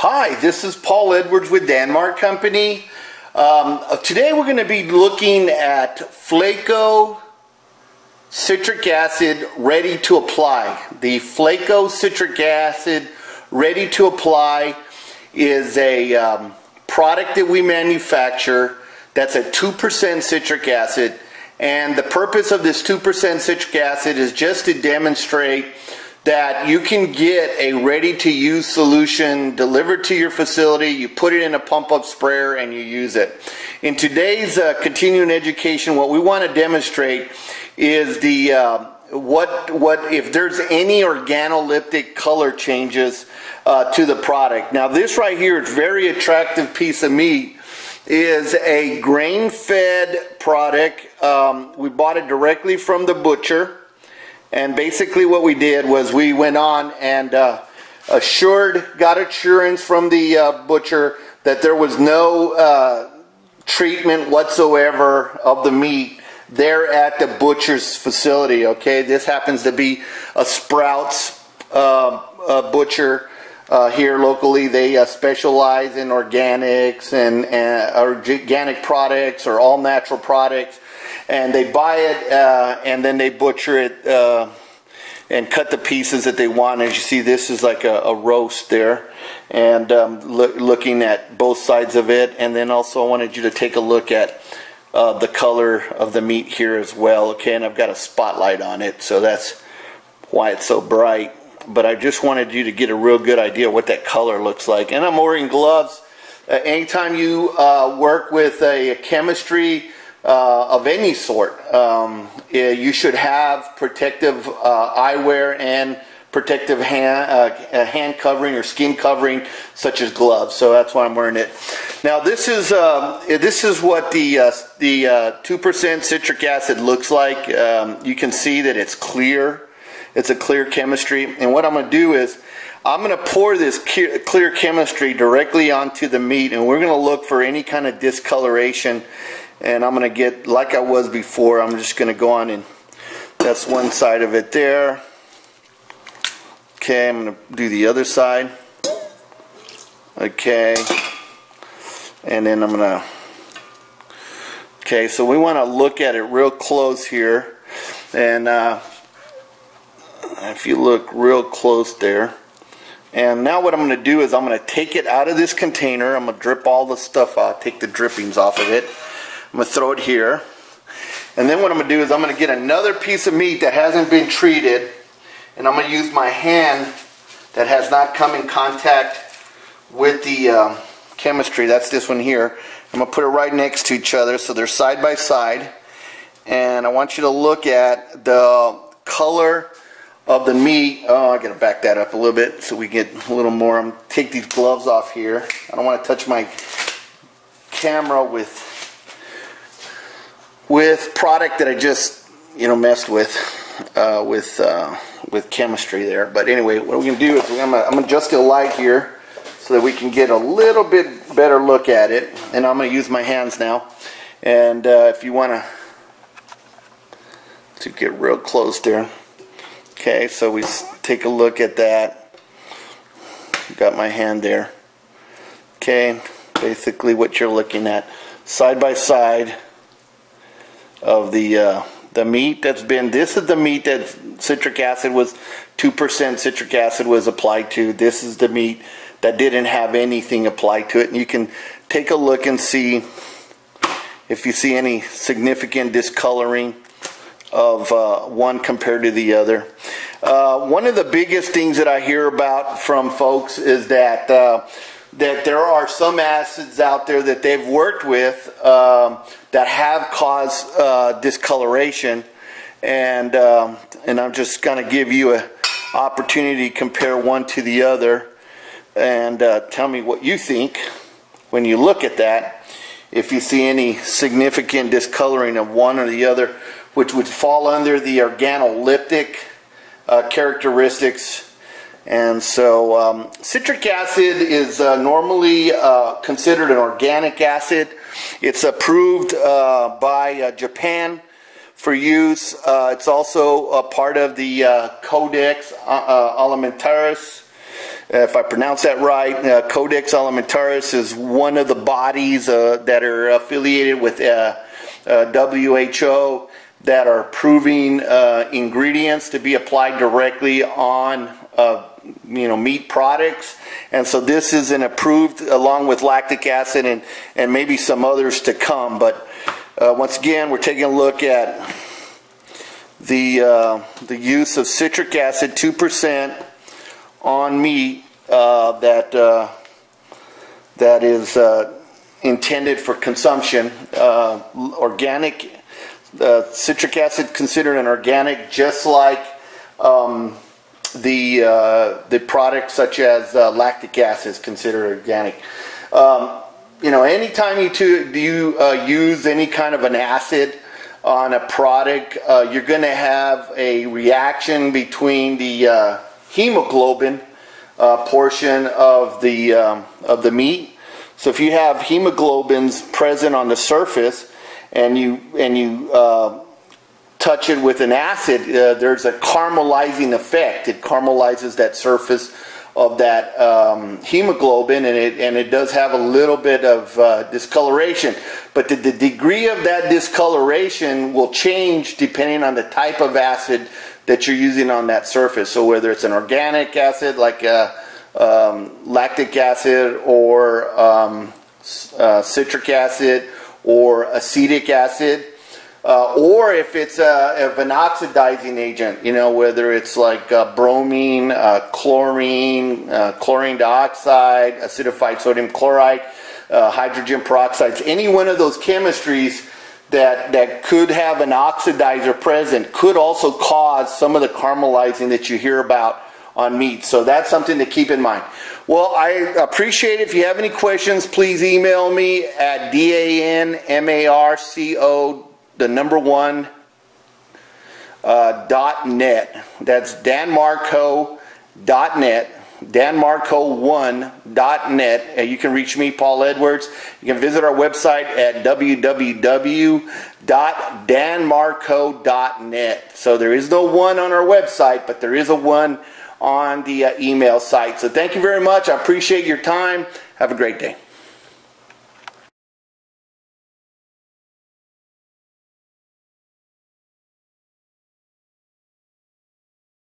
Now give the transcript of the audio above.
Hi, this is Paul Edwards with Danmark Company. Today we're going to be looking at Flako citric acid ready to apply. The Flako citric acid ready to apply is a product that we manufacture that's a 2% citric acid, and the purpose of this 2% citric acid is just to demonstrate that you can get a ready-to-use solution delivered to your facility. You put it in a pump-up sprayer and you use it. In today's continuing education, what we want to demonstrate is the if there's any organoleptic color changes to the product. Now, this right here is a very attractive piece of meat. Is a grain-fed product. We bought it directly from the butcher. And basically what we did was we went on and got assurance from the butcher that there was no treatment whatsoever of the meat there at the butcher's facility. Okay, this happens to be a Sprouts butcher here locally. They specialize in organics and organic products or all natural products. And they buy it and then they butcher it and cut the pieces that they want. As you see, this is like a roast there, and looking at both sides of it. And then also I wanted you to take a look at the color of the meat here as well. Okay, and I've got a spotlight on it, so that's why it's so bright. But I just wanted you to get a real good idea of what that color looks like. And I'm wearing gloves. Anytime you work with a chemistry of any sort, you should have protective eyewear and protective hand covering or skin covering, such as gloves. So that's why I'm wearing it. Now this is what the 2% citric acid looks like. You can see that it's clear. It's a clear chemistry. And what I'm going to do is I'm going to pour this clear chemistry directly onto the meat, and we're going to look for any kind of discoloration. And I'm going to get, like I was before, I'm just going to go on and that's one side of it there. Okay, I'm going to do the other side. Okay. And then I'm going to, okay, so we want to look at it real close here. And if you look real close there. And now what I'm going to do is I'm going to take it out of this container. I'm going to drip all the stuff out, take the drippings off of it. I'm going to throw it here. And then what I'm going to do is I'm going to get another piece of meat that hasn't been treated, and I'm going to use my hand that has not come in contact with the chemistry. That's this one here. I'm going to put it right next to each other so they're side by side. And I want you to look at the color of the meat. Oh, I got to back that up a little bit so we get a little more. I'm going to take these gloves off here. I don't want to touch my camera with product that I just messed with chemistry there. But anyway, what we're going to do is I'm going to adjust the light here so that we can get a little bit better look at it. And I'm going to use my hands now. And if you want to get real close there. Okay, so we take a look at that. Got my hand there. Okay, basically what you're looking at, side by side of the meat that's been, this is the meat that citric acid was, 2% citric acid was applied to. This is the meat that didn't have anything applied to it. And you can take a look and see if you see any significant discoloring of one compared to the other. One of the biggest things that I hear about from folks is that that there are some acids out there that they've worked with that have caused discoloration, and I'm just going to give you an opportunity to compare one to the other and tell me what you think when you look at that, if you see any significant discoloring of one or the other, which would fall under the organoleptic characteristics. And so citric acid is normally considered an organic acid. It's approved by Japan for use. It's also a part of the Codex Alimentarius if I pronounce that right, Codex Alimentarius is one of the bodies that are affiliated with WHO that are approving ingredients to be applied directly on meat products. And so this is an approved, along with lactic acid and maybe some others to come. But once again, we're taking a look at the use of citric acid, 2% on meat that is intended for consumption. Organic citric acid considered an organic, just like the products such as lactic acid is considered organic. Anytime you use any kind of an acid on a product, you're going to have a reaction between the hemoglobin portion of the meat. So if you have hemoglobins present on the surface and you touch it with an acid, there's a caramelizing effect. It caramelizes that surface of that hemoglobin, and it does have a little bit of discoloration. But the degree of that discoloration will change depending on the type of acid that you're using on that surface. So whether it's an organic acid like lactic acid or citric acid or acetic acid, or if it's an oxidizing agent, whether it's like bromine, chlorine, chlorine dioxide, acidified sodium chloride, hydrogen peroxides, any one of those chemistries that could have an oxidizer present could also cause some of the caramelizing that you hear about on meat. So that's something to keep in mind. Well, I appreciate it. If you have any questions, please email me at danmarco.net. That's danmarco.net. danmarco1.net. You can reach me, Paul Edwards. You can visit our website at www.danmarco.net. So there is no one on our website, but there is a one on the email site. So thank you very much. I appreciate your time. Have a great day.